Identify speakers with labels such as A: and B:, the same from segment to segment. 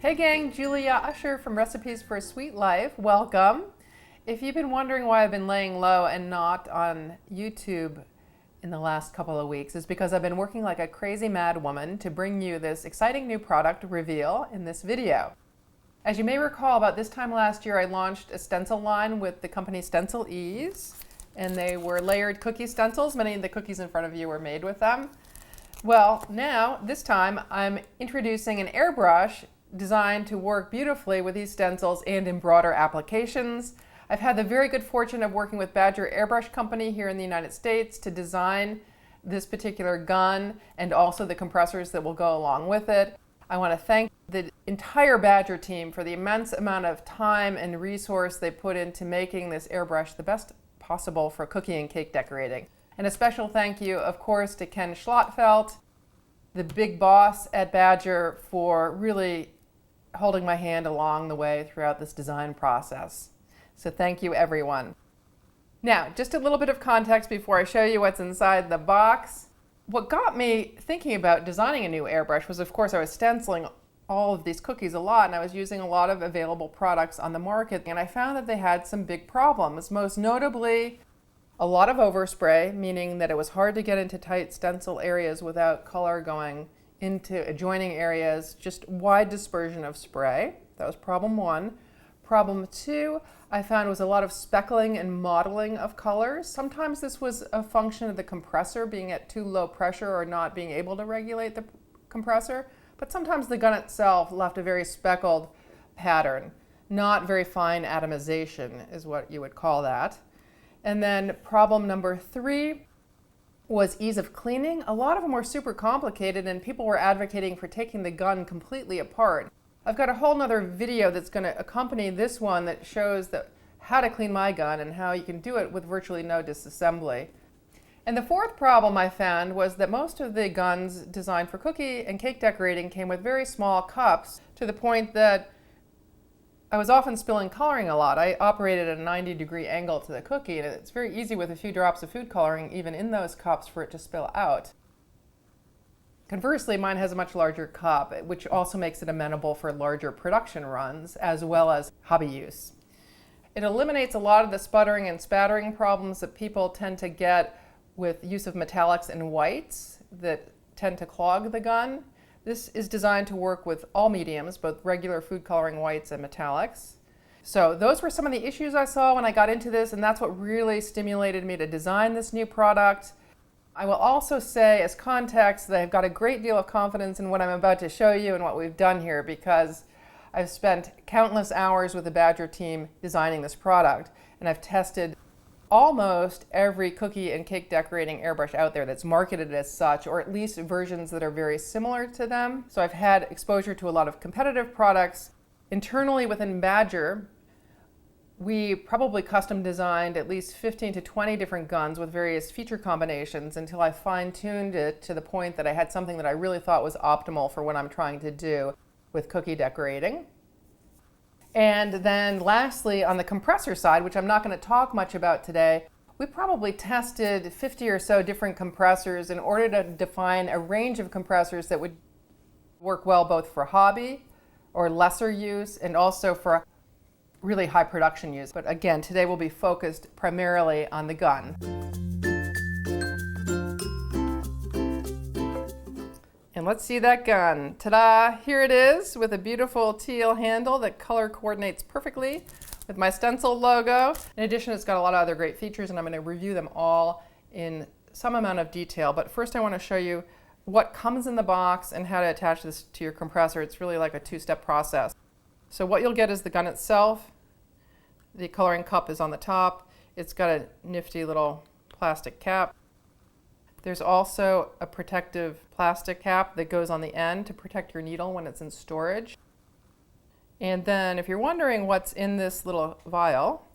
A: Hey gang, Julia Usher from Recipes for a Sweet Life. Welcome. If you've been wondering why I've been laying low and not on YouTube in the last couple of weeks, it's because I've been working like a crazy mad woman to bring you this exciting new product reveal in this video. As you may recall, about this time last year I launched a stencil line with the company Stencil Ease, and they were layered cookie stencils. Many of the cookies in front of you were made with them. Well, now, this time, I'm introducing an airbrush designed to work beautifully with these stencils and in broader applications. I've had the very good fortune of working with Bakery Airbrush company here in the United States to design this particular gun and also the compressors that will go along with it. I want to thank the entire Badger team for the immense amount of time and resource they put into making this airbrush the best possible for cookie and cake decorating. And a special thank you, of course, to Ken Schlottfeld, the big boss at Badger, for really holding my hand along the way throughout this design process. So thank you, everyone. Now, just a little bit of context before I show you what's inside the box. What got me thinking about designing a new airbrush was, of course, I was stenciling all of these cookies a lot, and I was using a lot of available products on the market, and I found that they had some big problems, most notably a lot of overspray, meaning that it was hard to get into tight stencil areas without color going into adjoining areas, just wide dispersion of spray. That was problem one. Problem two, I found, was a lot of speckling and mottling of colors. Sometimes this was a function of the compressor being at too low pressure or not being able to regulate the compressor, but sometimes the gun itself left a very speckled pattern. Not very fine atomization is what you would call that. And then problem number three was ease of cleaning. A lot of them were super complicated and people were advocating for taking the gun completely apart. I've got a whole nother video that's going to accompany this one that shows how to clean my gun and how you can do it with virtually no disassembly. And the fourth problem I found was that most of the guns designed for cookie and cake decorating came with very small cups, to the point that I was often spilling coloring a lot. I operated at a 90-degree angle to the cookie, and it's very easy with a few drops of food coloring, even in those cups, for it to spill out. Conversely, mine has a much larger cup, which also makes it amenable for larger production runs, as well as hobby use. It eliminates a lot of the sputtering and spattering problems that people tend to get with use of metallics and whites that tend to clog the gun. This is designed to work with all mediums, both regular food coloring whites and metallics. So those were some of the issues I saw when I got into this, and that's what really stimulated me to design this new product. I will also say, as context, that I've got a great deal of confidence in what I'm about to show you and what we've done here, because I've spent countless hours with the Badger team designing this product, and I've tested almost every cookie and cake decorating airbrush out there that's marketed as such, or at least versions that are very similar to them. So I've had exposure to a lot of competitive products. Internally within Badger, we probably custom designed at least 15 to 20 different guns with various feature combinations until I fine-tuned it to the point that I had something that I really thought was optimal for what I'm trying to do with cookie decorating. And then lastly, on the compressor side, which I'm not going to talk much about today, we probably tested 50 or so different compressors in order to define a range of compressors that would work well both for hobby or lesser use and also for really high production use. But again, today we'll be focused primarily on the gun. And let's see that gun. Ta-da! Here it is with a beautiful teal handle that color coordinates perfectly with my stencil logo. In addition, it's got a lot of other great features, and I'm going to review them all in some amount of detail. But first I want to show you what comes in the box and how to attach this to your compressor. It's really like a two-step process. So what you'll get is the gun itself. The coloring cup is on the top. It's got a nifty little plastic cap. There's also a protective plastic cap that goes on the end to protect your needle when it's in storage. And then if you're wondering what's in this little vial,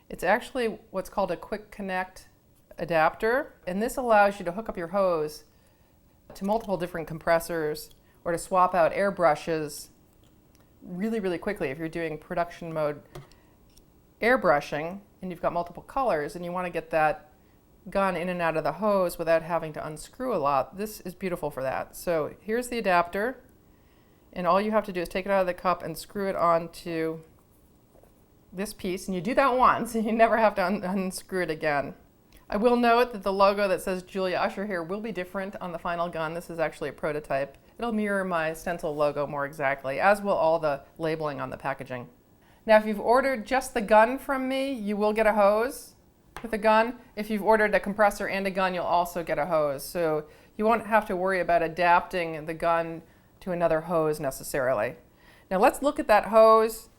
A: it's actually what's called a quick connect adapter. And this allows you to hook up your hose to multiple different compressors or to swap out airbrushes really, really quickly if you're doing production mode airbrushing and you've got multiple colors and you want to get that gun in and out of the hose without having to unscrew a lot. This is beautiful for that. So here's the adapter, And all you have to do is take it out of the cup and screw it onto this piece. And you do that once, and you never have to unscrew it again. I will note that the logo that says Julia Usher here will be different on the final gun. This is actually a prototype. It'll mirror my stencil logo more exactly, as will all the labeling on the packaging. Now, if you've ordered just the gun from me, you will get a hose with a gun. If you've ordered a compressor and a gun, you'll also get a hose. So you won't have to worry about adapting the gun to another hose necessarily. Now let's look at that hose.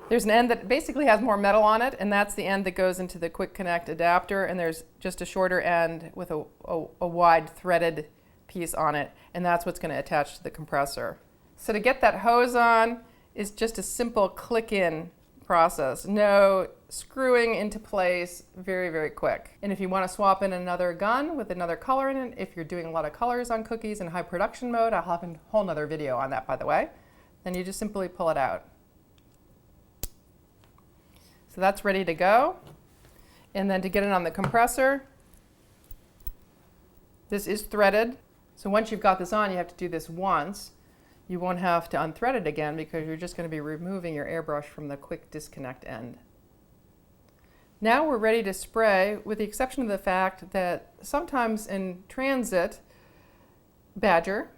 A: There's an end that basically has more metal on it, and that's the end that goes into the quick connect adapter, and there's just a shorter end with a wide threaded piece on it, and that's what's going to attach to the compressor. So to get that hose on is just a simple click-in process. No screwing into place, very, very quick. And if you want to swap in another gun with another color in it, if you're doing a lot of colors on cookies in high production mode, I'll have a whole nother video on that, by the way, then you just simply pull it out. So that's ready to go. And then to get it on the compressor, this is threaded. So once you've got this on, you have to do this once. You won't have to unthread it again because you're just going to be removing your airbrush from the quick disconnect end. Now we're ready to spray, with the exception of the fact that sometimes in transit, Badger,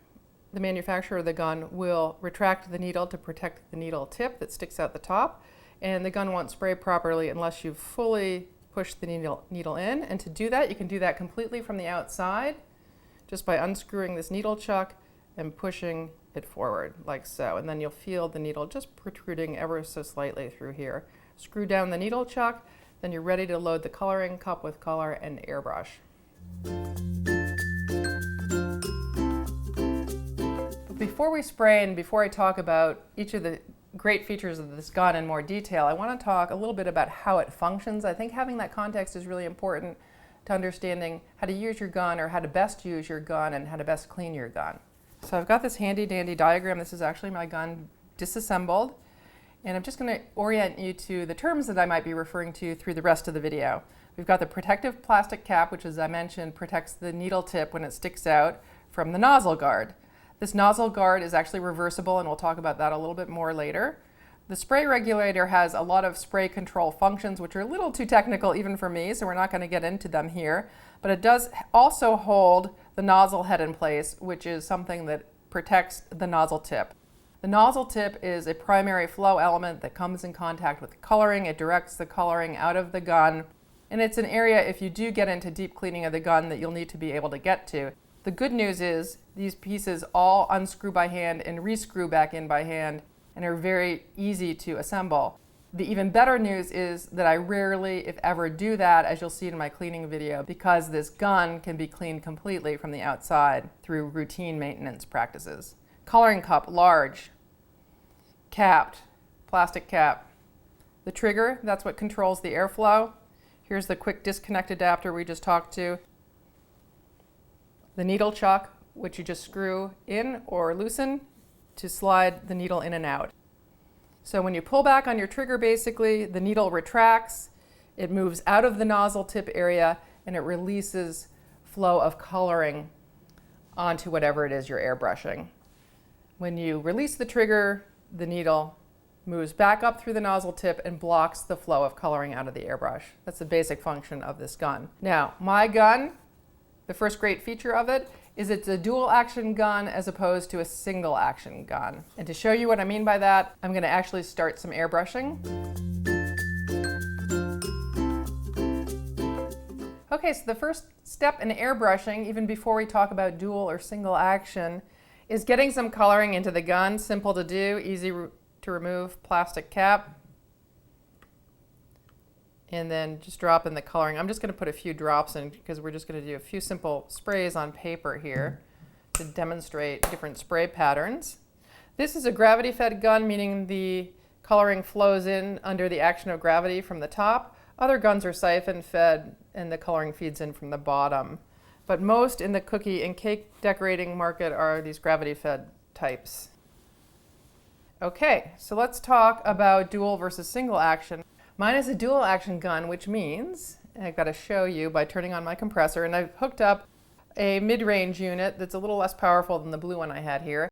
A: the manufacturer of the gun, will retract the needle to protect the needle tip that sticks out the top, and the gun won't spray properly unless you've fully pushed the needle in. And to do that, you can do that completely from the outside just by unscrewing this needle chuck and pushing it forward like so, and then you'll feel the needle just protruding ever so slightly through here. Screw down the needle chuck, then you're ready to load the coloring cup with color and airbrush. But before we spray and before I talk about each of the great features of this gun in more detail, I want to talk a little bit about how it functions. I think having that context is really important to understanding how to use your gun, or how to best use your gun, and how to best clean your gun. So I've got this handy dandy diagram. This is actually my gun disassembled, and I'm just going to orient you to the terms that I might be referring to through the rest of the video. We've got the protective plastic cap, which, as I mentioned, protects the needle tip when it sticks out from the nozzle guard. This nozzle guard is actually reversible, and we'll talk about that a little bit more later. The spray regulator has a lot of spray control functions, which are a little too technical even for me, so we're not going to get into them here. But it does also hold the nozzle head in place, which is something that protects the nozzle tip. The nozzle tip is a primary flow element that comes in contact with the coloring. It directs the coloring out of the gun, and it's an area, if you do get into deep cleaning of the gun, that you'll need to be able to get to. The good news is these pieces all unscrew by hand and rescrew back in by hand, and are very easy to assemble. The even better news is that I rarely, if ever, do that, as you'll see in my cleaning video, because this gun can be cleaned completely from the outside through routine maintenance practices. Coloring cup, large, capped, plastic cap. The trigger, that's what controls the airflow. Here's the quick disconnect adapter we just talked to. The needle chuck, which you just screw in or loosen to slide the needle in and out. So when you pull back on your trigger, basically, the needle retracts, it moves out of the nozzle tip area, and it releases flow of coloring onto whatever it is you're airbrushing. When you release the trigger, the needle moves back up through the nozzle tip and blocks the flow of coloring out of the airbrush. That's the basic function of this gun. Now, my gun, the first great feature of it is it's a dual action gun as opposed to a single action gun. And to show you what I mean by that, I'm going to actually start some airbrushing. Okay, so the first step in airbrushing, even before we talk about dual or single action, is getting some coloring into the gun. Simple to do, easy to remove plastic cap. And then just drop in the coloring. I'm just going to put a few drops in because we're just going to do a few simple sprays on paper here to demonstrate different spray patterns. This is a gravity-fed gun, meaning the coloring flows in under the action of gravity from the top. Other guns are siphon-fed and the coloring feeds in from the bottom. But most in the cookie and cake decorating market are these gravity-fed types. Okay, so let's talk about dual versus single action. Mine is a dual action gun, which means, and I've got to show you by turning on my compressor, and I've hooked up a mid-range unit that's a little less powerful than the blue one I had here.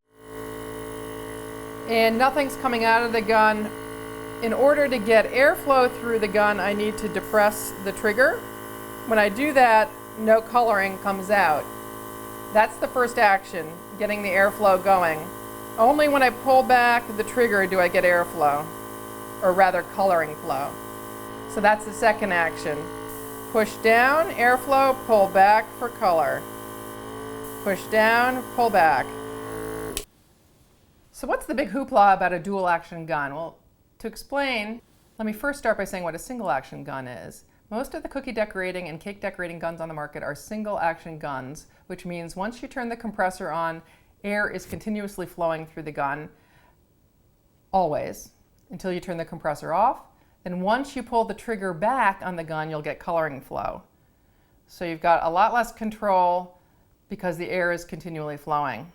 A: and nothing's coming out of the gun. In order to get airflow through the gun, I need to depress the trigger. When I do that, no coloring comes out. That's the first action, getting the airflow going. Only when I pull back the trigger do I get airflow, or rather coloring flow. So that's the second action. Push down, airflow, pull back for color. Push down, pull back. So what's the big hoopla about a dual action gun? Well, to explain, let me first start by saying what a single action gun is. Most of the cookie decorating and cake decorating guns on the market are single action guns, which means once you turn the compressor on, air is continuously flowing through the gun, always, until you turn the compressor off. Then once you pull the trigger back on the gun, you'll get coloring flow. So you've got a lot less control because the air is continually flowing.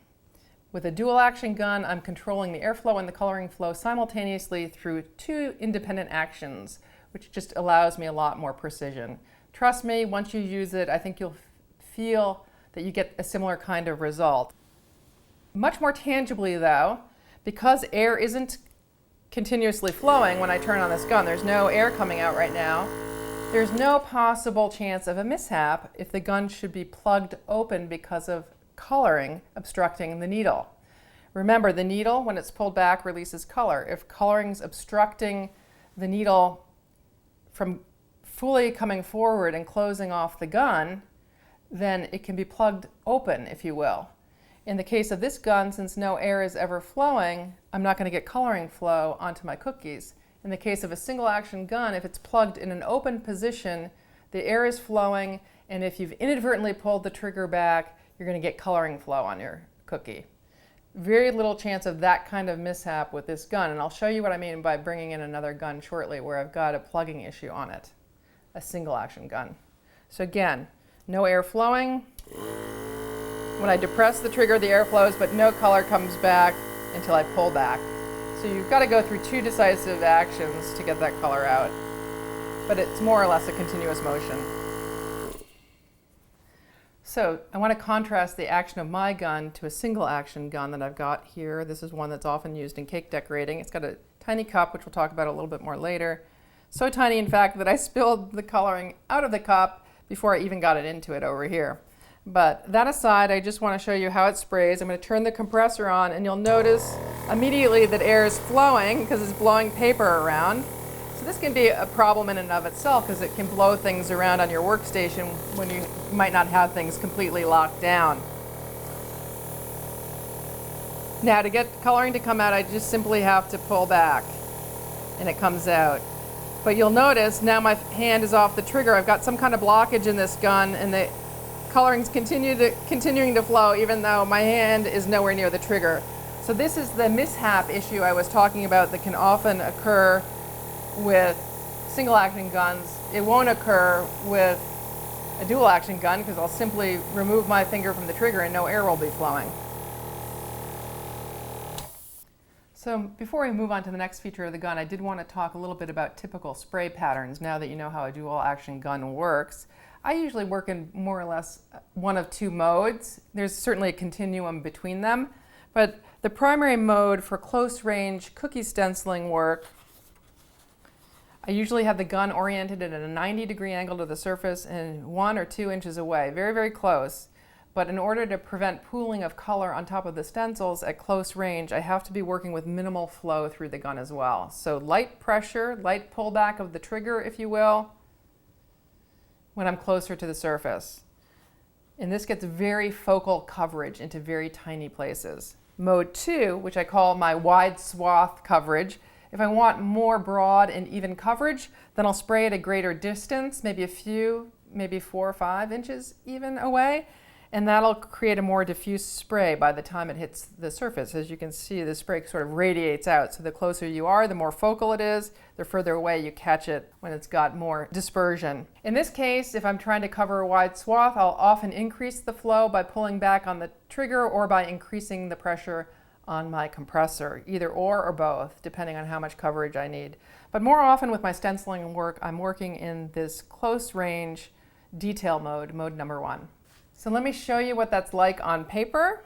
A: With a dual action gun, I'm controlling the airflow and the coloring flow simultaneously through two independent actions, which just allows me a lot more precision. Trust me, once you use it, I think you'll feel that you get a similar kind of result. Much more tangibly though, because air isn't continuously flowing when I turn on this gun, there's no air coming out right now, there's no possible chance of a mishap if the gun should be plugged open because of coloring obstructing the needle. Remember, the needle, when it's pulled back, releases color. If coloring's obstructing the needle from fully coming forward and closing off the gun, then it can be plugged open, if you will. In the case of this gun, since no air is ever flowing, I'm not going to get coloring flow onto my cookies. In the case of a single action gun, if it's plugged in an open position, the air is flowing, and if you've inadvertently pulled the trigger back, you're going to get coloring flow on your cookie. Very little chance of that kind of mishap with this gun, and I'll show you what I mean by bringing in another gun shortly where I've got a plugging issue on it, a single action gun. So again, no air flowing. When I depress the trigger, the air flows, but no color comes back until I pull back. So you've got to go through two decisive actions to get that color out, but it's more or less a continuous motion. So I want to contrast the action of my gun to a single action gun that I've got here. This is one that's often used in cake decorating. It's got a tiny cup, which we'll talk about a little bit more later. So tiny, in fact, that I spilled the coloring out of the cup before I even got it into it over here. But that aside, I just want to show you how it sprays. I'm going to turn the compressor on, and you'll notice immediately that air is flowing because it's blowing paper around. So this can be a problem in and of itself because it can blow things around on your workstation when you might not have things completely locked down. Now, to get coloring to come out, I just simply have to pull back, and it comes out. But you'll notice now my hand is off the trigger. I've got some kind of blockage in this gun, and the coloring's continuing to flow even though my hand is nowhere near the trigger. So this is the mishap issue I was talking about that can often occur with single action guns. It won't occur with a dual action gun because I'll simply remove my finger from the trigger and no air will be flowing. So before we move on to the next feature of the gun, I did want to talk a little bit about typical spray patterns now that you know how a dual action gun works. I usually work in more or less one of two modes. There's certainly a continuum between them, but the primary mode for close range cookie stenciling work, I usually have the gun oriented at a 90-degree angle to the surface and 1 or 2 inches away, very, very close. But in order to prevent pooling of color on top of the stencils at close range, I have to be working with minimal flow through the gun as well. So light pressure, light pullback of the trigger, if you will, when I'm closer to the surface. And this gets very focal coverage into very tiny places. Mode 2, which I call my wide swath coverage, if I want more broad and even coverage, then I'll spray at a greater distance, maybe a few, maybe 4 or 5 inches even away, and that'll create a more diffuse spray by the time it hits the surface. As you can see, the spray sort of radiates out, so the closer you are, the more focal it is, the further away you catch it when it's got more dispersion. In this case, if I'm trying to cover a wide swath, I'll often increase the flow by pulling back on the trigger or by increasing the pressure on my compressor, either or both, depending on how much coverage I need. But more often with my stenciling work, I'm working in this close range detail mode, mode number 1. So let me show you what that's like on paper.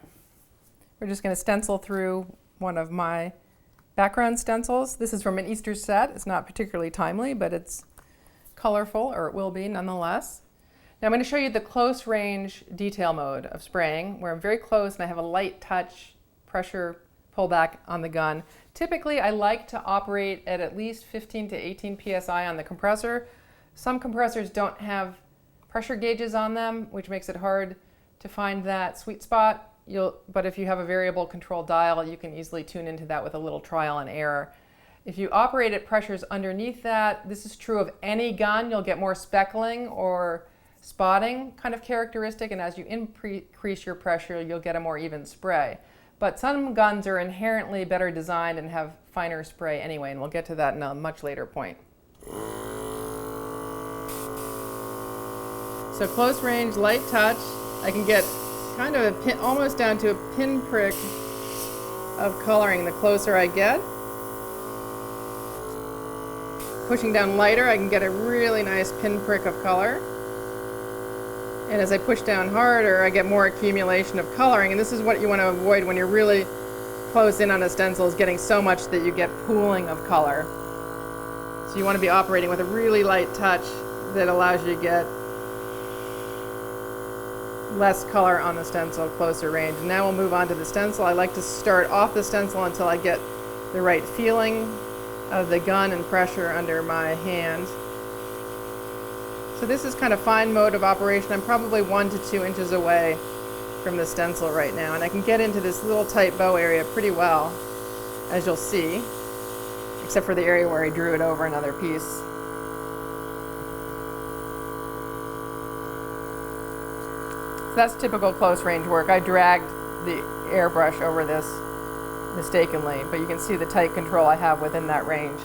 A: We're just going to stencil through one of my background stencils. This is from an Easter set. It's not particularly timely, but it's colorful, or it will be nonetheless. Now I'm going to show you the close range detail mode of spraying, where I'm very close and I have a light touch pressure pullback on the gun. Typically I like to operate at least 15 to 18 psi on the compressor. Some compressors don't have pressure gauges on them, which makes it hard to find that sweet spot. But if you have a variable control dial, you can easily tune into that with a little trial and error. If you operate at pressures underneath that, this is true of any gun, you'll get more speckling or spotting kind of characteristic, and as you increase your pressure, you'll get a more even spray. But some guns are inherently better designed and have finer spray anyway, and we'll get to that in a much later point. So close range, light touch, I can get kind of almost down to a pinprick of coloring the closer I get. Pushing down lighter, I can get a really nice pinprick of color. And as I push down harder, I get more accumulation of coloring. And this is what you want to avoid when you're really close in on a stencil, is getting so much that you get pooling of color. So you want to be operating with a really light touch that allows you to get less color on the stencil, closer range. And now we'll move on to the stencil. I like to start off the stencil until I get the right feeling of the gun and pressure under my hand. So this is kind of fine mode of operation. I'm probably 1 to 2 inches away from the stencil right now, and I can get into this little tight bow area pretty well, as you'll see, except for the area where I drew it over another piece. So that's typical close range work. I dragged the airbrush over this mistakenly, but you can see the tight control I have within that range.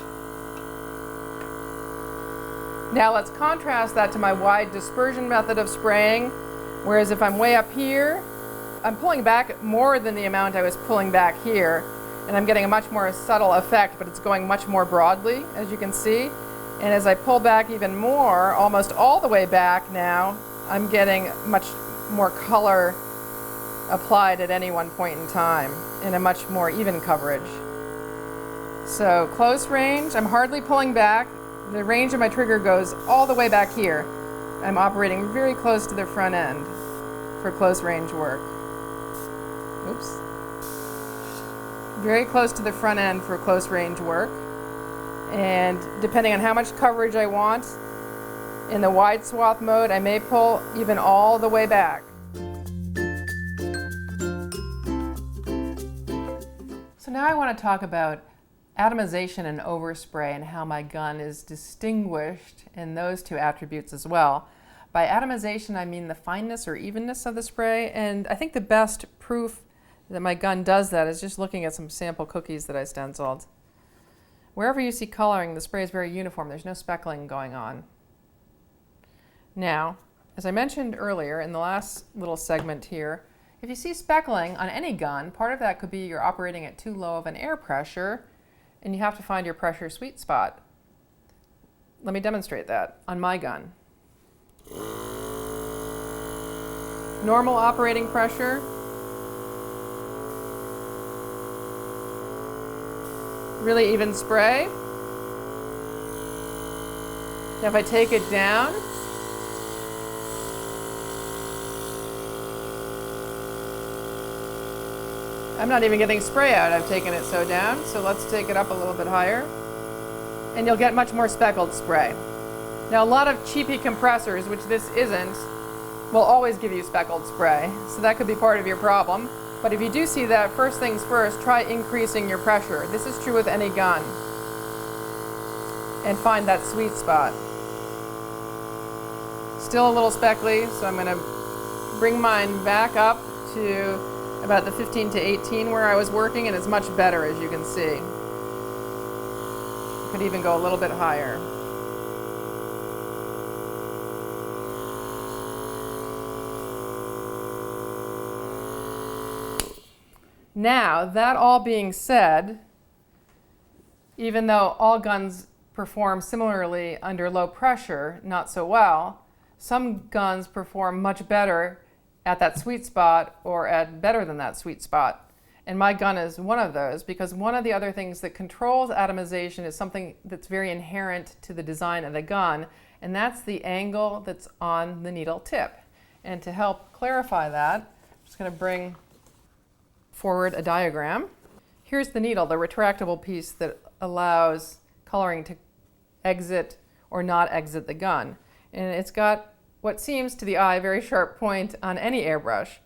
A: Now let's contrast that to my wide dispersion method of spraying, whereas if I'm way up here, I'm pulling back more than the amount I was pulling back here, and I'm getting a much more subtle effect, but it's going much more broadly, as you can see. And as I pull back even more, almost all the way back now, I'm getting much more color applied at any one point in time in a much more even coverage. So close range, I'm hardly pulling back. The range of my trigger goes all the way back here. I'm operating very close to the front end for close range work. Oops. Very close to the front end for close range work. And depending on how much coverage I want, in the wide swath mode, I may pull even all the way back. So now I want to talk about atomization and overspray and how my gun is distinguished in those two attributes as well. By atomization, I mean the fineness or evenness of the spray, and I think the best proof that my gun does that is just looking at some sample cookies that I stenciled. Wherever you see coloring, the spray is very uniform. There's no speckling going on. Now, as I mentioned earlier in the last little segment here, if you see speckling on any gun, part of that could be you're operating at too low of an air pressure and you have to find your pressure sweet spot. Let me demonstrate that on my gun. Normal operating pressure. Really even spray. Now if I take it down, I'm not even getting spray out. I've taken it so down. So let's take it up a little bit higher. And you'll get much more speckled spray. Now a lot of cheapy compressors, which this isn't, will always give you speckled spray. So that could be part of your problem. But if you do see that, first things first, try increasing your pressure. This is true with any gun. And find that sweet spot. Still a little speckly, so I'm going to bring mine back up to about the 15 to 18 where I was working, and it's much better, as you can see. Could even go a little bit higher. Now, that all being said, even though all guns perform similarly under low pressure, not so well, some guns perform much better at that sweet spot or at better than that sweet spot. And my gun is one of those, because one of the other things that controls atomization is something that's very inherent to the design of the gun, and that's the angle that's on the needle tip. And to help clarify that, I'm just going to bring forward a diagram. Here's the needle, the retractable piece that allows coloring to exit or not exit the gun. And it's got what seems to the eye a very sharp point on any airbrush.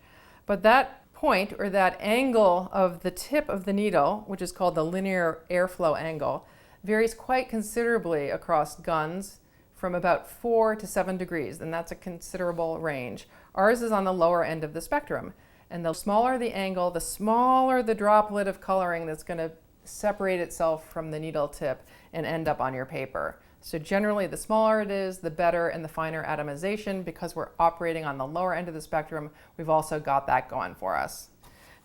A: But that point, or that angle of the tip of the needle, which is called the linear airflow angle, varies quite considerably across guns, from about 4 to 7 degrees, and that's a considerable range. Ours is on the lower end of the spectrum, and the smaller the angle, the smaller the droplet of coloring that's going to separate itself from the needle tip and end up on your paper. So generally, the smaller it is, the better, and the finer atomization. Because we're operating on the lower end of the spectrum, we've also got that going for us.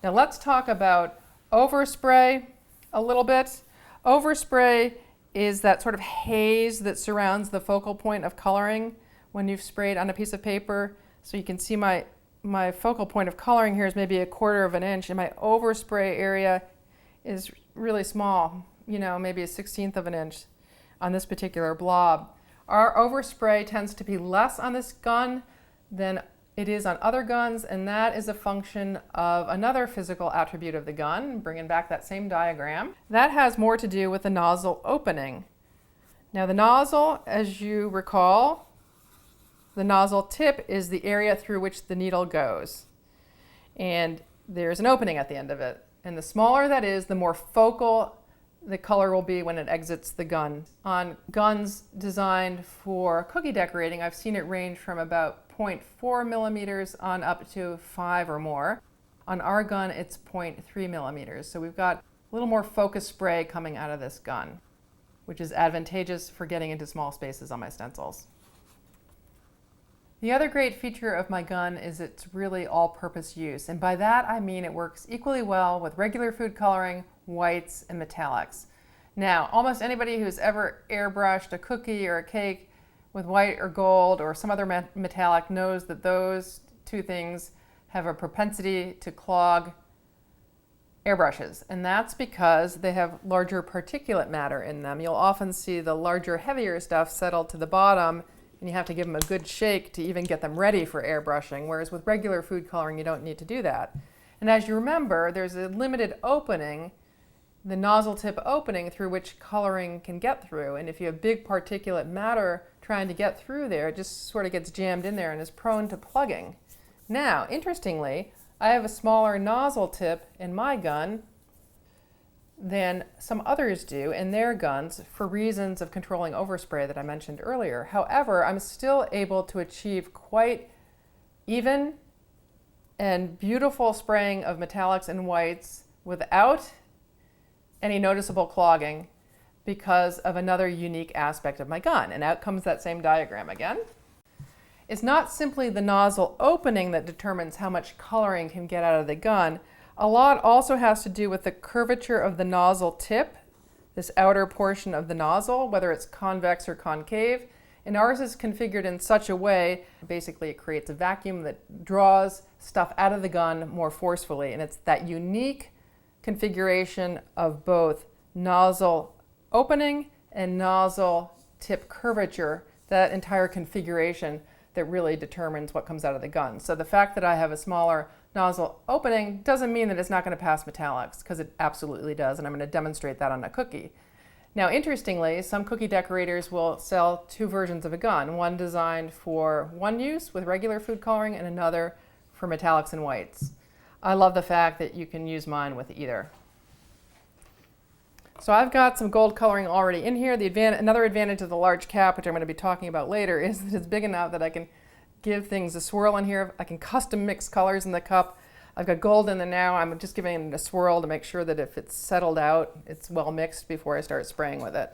A: Now let's talk about overspray a little bit. Overspray is that sort of haze that surrounds the focal point of coloring when you've sprayed on a piece of paper. So you can see my focal point of coloring here is maybe 1/4 of an inch, and my overspray area is really small, maybe 1/16 of an inch on this particular blob. Our overspray tends to be less on this gun than it is on other guns, and that is a function of another physical attribute of the gun, bringing back that same diagram. That has more to do with the nozzle opening. Now the nozzle, as you recall, the nozzle tip is the area through which the needle goes. And there's an opening at the end of it. And the smaller that is, the more focal the color will be when it exits the gun. On guns designed for cookie decorating, I've seen it range from about 0.4 millimeters on up to 5 or more. On our gun, it's 0.3 millimeters. So we've got a little more focus spray coming out of this gun, which is advantageous for getting into small spaces on my stencils. The other great feature of my gun is it's really all-purpose use, and by that I mean it works equally well with regular food coloring, whites, and metallics. Now, almost anybody who's ever airbrushed a cookie or a cake with white or gold or some other metallic knows that those two things have a propensity to clog airbrushes, and that's because they have larger particulate matter in them. You'll often see the larger, heavier stuff settle to the bottom, and you have to give them a good shake to even get them ready for airbrushing, whereas with regular food coloring you don't need to do that. And as you remember, there's a limited opening, the nozzle tip opening, through which coloring can get through, and if you have big particulate matter trying to get through there, it just sort of gets jammed in there and is prone to plugging. Now, interestingly, I have a smaller nozzle tip in my gun than some others do in their guns for reasons of controlling overspray that I mentioned earlier. However, I'm still able to achieve quite even and beautiful spraying of metallics and whites without any noticeable clogging because of another unique aspect of my gun. And out comes that same diagram again. It's not simply the nozzle opening that determines how much coloring can get out of the gun. A lot also has to do with the curvature of the nozzle tip, this outer portion of the nozzle, whether it's convex or concave. And ours is configured in such a way, basically it creates a vacuum that draws stuff out of the gun more forcefully. And it's that unique configuration of both nozzle opening and nozzle tip curvature, that entire configuration, that really determines what comes out of the gun. So the fact that I have a smaller nozzle opening doesn't mean that it's not going to pass metallics, because it absolutely does, and I'm going to demonstrate that on a cookie. Now, interestingly, some cookie decorators will sell two versions of a gun, one designed for one use with regular food coloring and another for metallics and whites. I love the fact that you can use mine with either. So I've got some gold coloring already in here. Another advantage of the large cap, which I'm going to be talking about later, is that it's big enough that I can give things a swirl in here. I can custom mix colors in the cup. I've got gold in there now. I'm just giving it a swirl to make sure that if it's settled out, it's well mixed before I start spraying with it.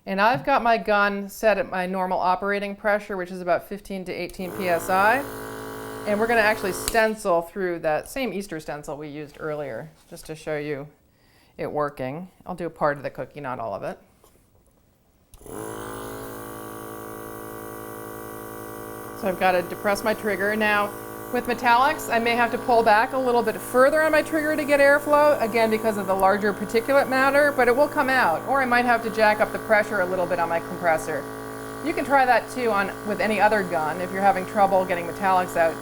A: And I've got my gun set at my normal operating pressure, which is about 15 to 18 psi. And we're going to actually stencil through that same Easter stencil we used earlier, just to show you it working. I'll do a part of the cookie, not all of it. So I've got to depress my trigger. Now, With metallics, I may have to pull back a little bit further on my trigger to get airflow, again because of the larger particulate matter, but it will come out. Or I might have to jack up the pressure a little bit on my compressor. You can try that too with any other gun. If you're having trouble getting metallics out,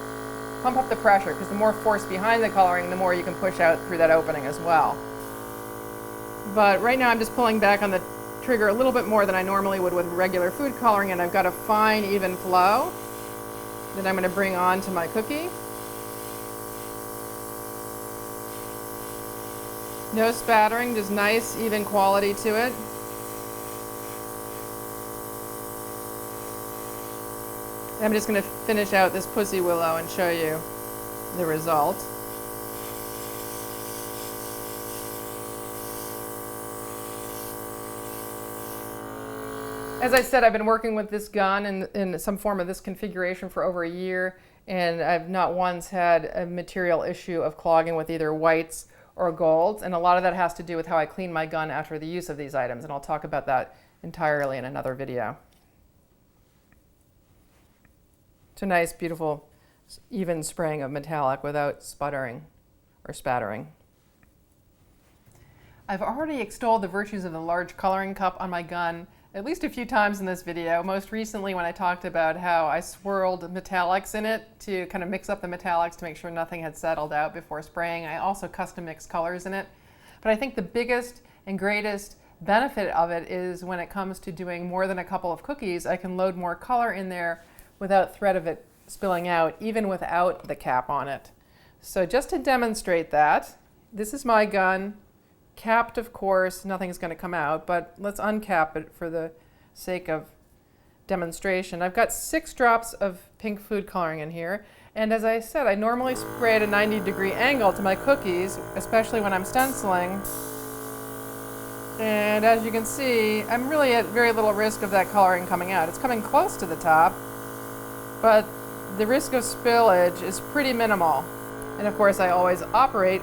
A: pump up the pressure, because the more force behind the coloring, the more you can push out through that opening as well. But right now I'm just pulling back on the trigger a little bit more than I normally would with regular food coloring, and I've got a fine, even flow that I'm going to bring on to my cookie. No spattering, just nice, even quality to it. I'm just going to finish out this pussy willow and show you the result. As I said, I've been working with this gun in some form of this configuration for over a year, and I've not once had a material issue of clogging with either whites or golds, and a lot of that has to do with how I clean my gun after the use of these items, and I'll talk about that entirely in another video. It's a nice, beautiful, even spraying of metallic without sputtering or spattering. I've already extolled the virtues of the large coloring cup on my gun at least a few times in this video, most recently when I talked about how I swirled metallics in it to kind of mix up the metallics to make sure nothing had settled out before spraying. I also custom mixed colors in it. But I think the biggest and greatest benefit of it is when it comes to doing more than a couple of cookies, I can load more color in there without threat of it spilling out, even without the cap on it. So just to demonstrate that, this is my gun. Capped, of course, nothing's going to come out, but let's uncap it for the sake of demonstration. I've got 6 drops of pink food coloring in here, and as I said, I normally spray at a 90-degree angle to my cookies, especially when I'm stenciling. And as you can see, I'm really at very little risk of that coloring coming out. It's coming close to the top, but the risk of spillage is pretty minimal. And of course, I always operate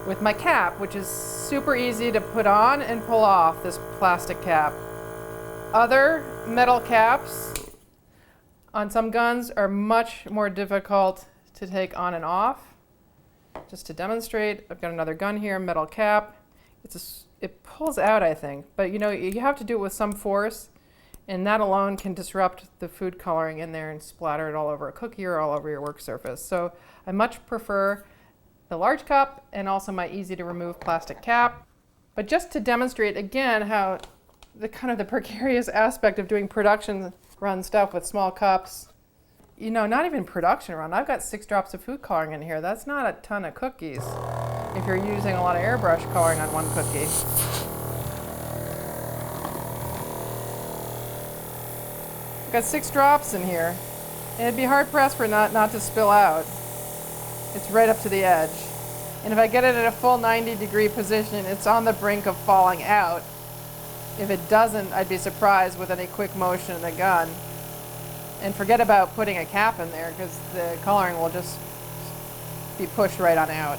A: with my cap, which is super easy to put on and pull off, this plastic cap. Other metal caps on some guns are much more difficult to take on and off. Just to demonstrate, I've got another gun here, metal cap. It pulls out, I think, but you know, you have to do it with some force, and that alone can disrupt the food coloring in there and splatter it all over a cookie or all over your work surface. So I much prefer the large cup and also my easy to remove plastic cap. But just to demonstrate again how the kind of the precarious aspect of doing production run stuff with small cups, you know, not even production run. I've got 6 drops of food coloring in here. That's not a ton of cookies if you're using a lot of airbrush coloring on one cookie. I've got 6 drops in here, and it'd be hard pressed for it not to spill out. It's right up to the edge. And if I get it at a full 90-degree position, it's on the brink of falling out. If it doesn't, I'd be surprised with any quick motion of the gun. And forget about putting a cap in there, because the coloring will just be pushed right on out.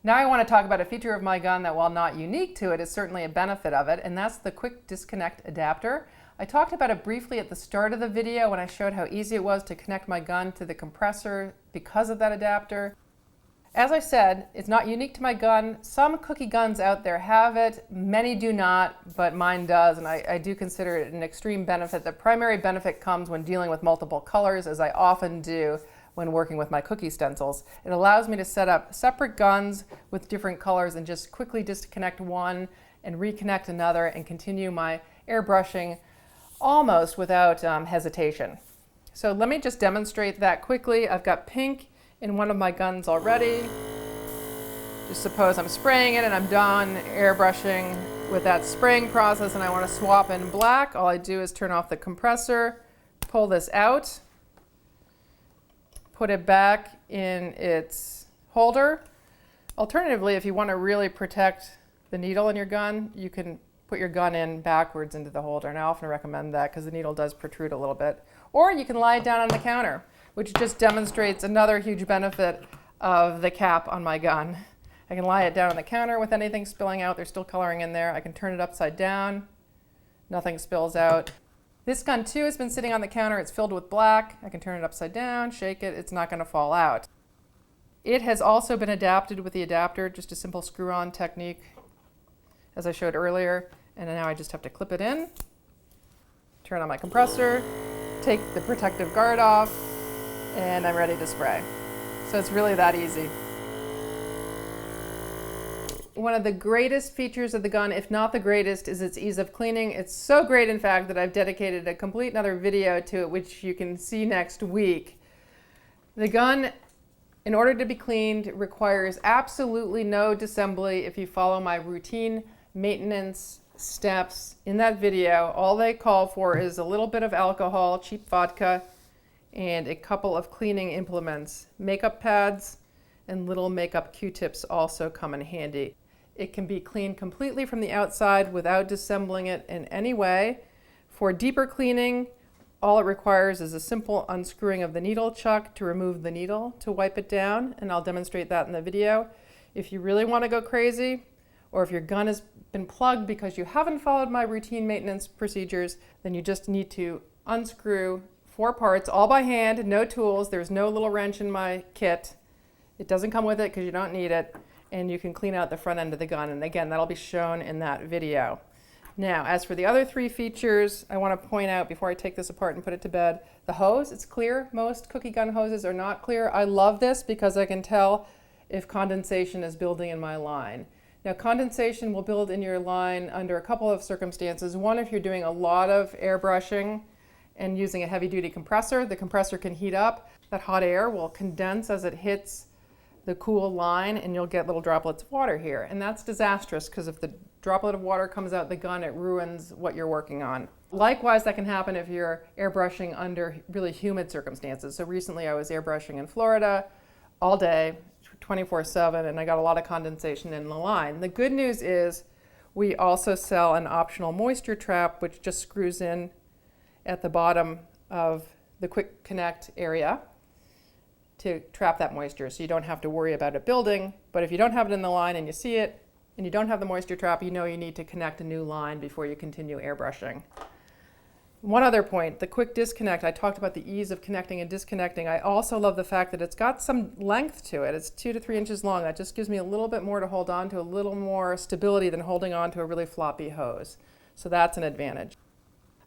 A: Now I want to talk about a feature of my gun that, while not unique to it, is certainly a benefit of it, and that's the quick disconnect adapter. I talked about it briefly at the start of the video when I showed how easy it was to connect my gun to the compressor because of that adapter. As I said, it's not unique to my gun. Some cookie guns out there have it, many do not, but mine does, and I do consider it an extreme benefit. The primary benefit comes when dealing with multiple colors, as I often do when working with my cookie stencils. It allows me to set up separate guns with different colors and just quickly disconnect one and reconnect another and continue my airbrushing almost without hesitation. So let me just demonstrate that quickly. I've got pink in one of my guns already. Just suppose I'm spraying it and I'm done airbrushing with that spraying process and I want to swap in black. All I do is turn off the compressor, pull this out, put it back in its holder. Alternatively, if you want to really protect the needle in your gun, you can put your gun in backwards into the holder, and I often recommend that because the needle does protrude a little bit. Or you can lie it down on the counter, which just demonstrates another huge benefit of the cap on my gun. I can lie it down on the counter with anything spilling out. There's still coloring in there. I can turn it upside down. Nothing spills out. This gun too has been sitting on the counter. It's filled with black. I can turn it upside down, shake it. It's not going to fall out. It has also been adapted with the adapter, just a simple screw-on technique, as I showed earlier. And now I just have to clip it in, turn on my compressor, take the protective guard off, and I'm ready to spray. So it's really that easy. One of the greatest features of the gun, if not the greatest, is its ease of cleaning. It's so great, in fact, that I've dedicated a complete another video to it, which you can see next week. The gun, in order to be cleaned, requires absolutely no disassembly if you follow my routine maintenance steps in that video. All they call for is a little bit of alcohol, cheap vodka, and a couple of cleaning implements. Makeup pads and little makeup Q-tips also come in handy. It can be cleaned completely from the outside without disassembling it in any way. For deeper cleaning, all it requires is a simple unscrewing of the needle chuck to remove the needle to wipe it down, and I'll demonstrate that in the video. If you really want to go crazy, or if your gun has been plugged because you haven't followed my routine maintenance procedures, then you just need to unscrew 4 parts, all by hand, no tools. There's no little wrench in my kit. It doesn't come with it because you don't need it. And you can clean out the front end of the gun. And again, that'll be shown in that video. Now, as for the other 3 features, I want to point out before I take this apart and put it to bed, the hose, it's clear. Most cookie gun hoses are not clear. I love this because I can tell if condensation is building in my line. Now, condensation will build in your line under a couple of circumstances. One, if you're doing a lot of airbrushing and using a heavy-duty compressor, the compressor can heat up. That hot air will condense as it hits the cool line, and you'll get little droplets of water here. And that's disastrous because if the droplet of water comes out the gun, it ruins what you're working on. Likewise, that can happen if you're airbrushing under really humid circumstances. So recently I was airbrushing in Florida all day, 24/7, and I got a lot of condensation in the line. The good news is we also sell an optional moisture trap, which just screws in at the bottom of the quick connect area to trap that moisture, so you don't have to worry about it building. But if you don't have it in the line and you see it and you don't have the moisture trap, you know you need to connect a new line before you continue airbrushing. One other point, the quick disconnect. I talked about the ease of connecting and disconnecting. I also love the fact that it's got some length to it. It's 2 to 3 inches long. That just gives me a little bit more to hold on to, a little more stability than holding on to a really floppy hose. So that's an advantage.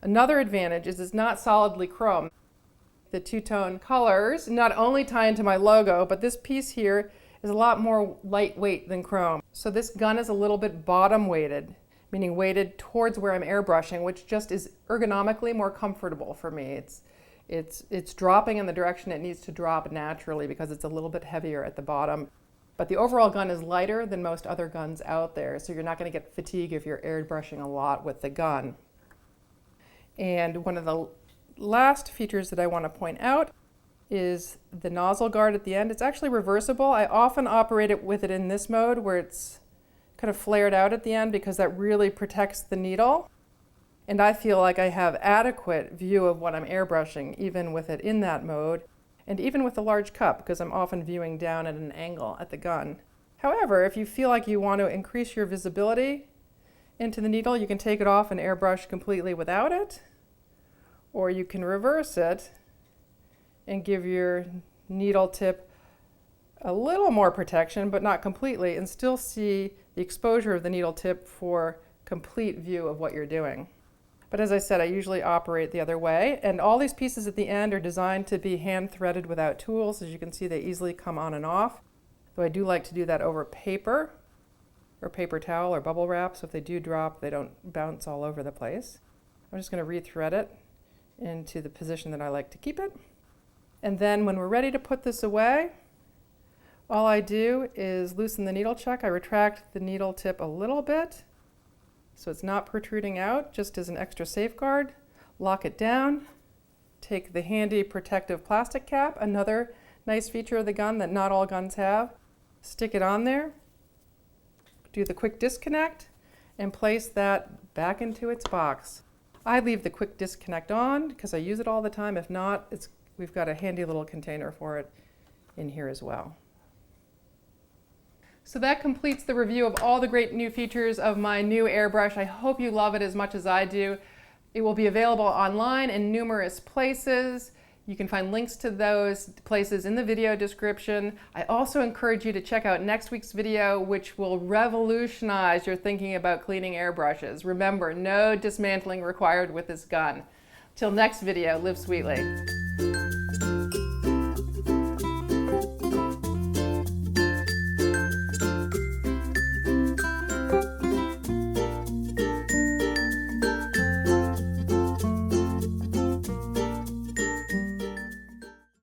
A: Another advantage is it's not solidly chrome. The two-tone colors not only tie into my logo, but this piece here is a lot more lightweight than chrome. So this gun is a little bit bottom weighted, meaning weighted towards where I'm airbrushing, which just is ergonomically more comfortable for me. It's dropping in the direction it needs to drop naturally because it's a little bit heavier at the bottom. But the overall gun is lighter than most other guns out there, so you're not going to get fatigue if you're airbrushing a lot with the gun. And one of the last features that I want to point out is the nozzle guard at the end. It's actually reversible. I often operate it with it in this mode where it's kind of flared out at the end because that really protects the needle. And I feel like I have adequate view of what I'm airbrushing even with it in that mode, and even with the large cup because I'm often viewing down at an angle at the gun. However, if you feel like you want to increase your visibility into the needle, you can take it off and airbrush completely without it. Or you can reverse it and give your needle tip a little more protection, but not completely, and still see the exposure of the needle tip for complete view of what you're doing. But as I said, I usually operate the other way, and all these pieces at the end are designed to be hand threaded without tools. As you can see, they easily come on and off, though I do like to do that over paper or paper towel or bubble wrap, so if they do drop, they don't bounce all over the place. I'm just going to rethread it into the position that I like to keep it. And then when we're ready to put this away, all I do is loosen the needle chuck. I retract the needle tip a little bit so it's not protruding out, just as an extra safeguard. Lock it down, take the handy protective plastic cap, another nice feature of the gun that not all guns have. Stick it on there, do the quick disconnect, and place that back into its box. I leave the quick disconnect on because I use it all the time. If not, we've got a handy little container for it in here as well. So that completes the review of all the great new features of my new airbrush. I hope you love it as much as I do. It will be available online in numerous places. You can find links to those places in the video description. I also encourage you to check out next week's video, which will revolutionize your thinking about cleaning airbrushes. Remember, no dismantling required with this gun. Till next video, live sweetly.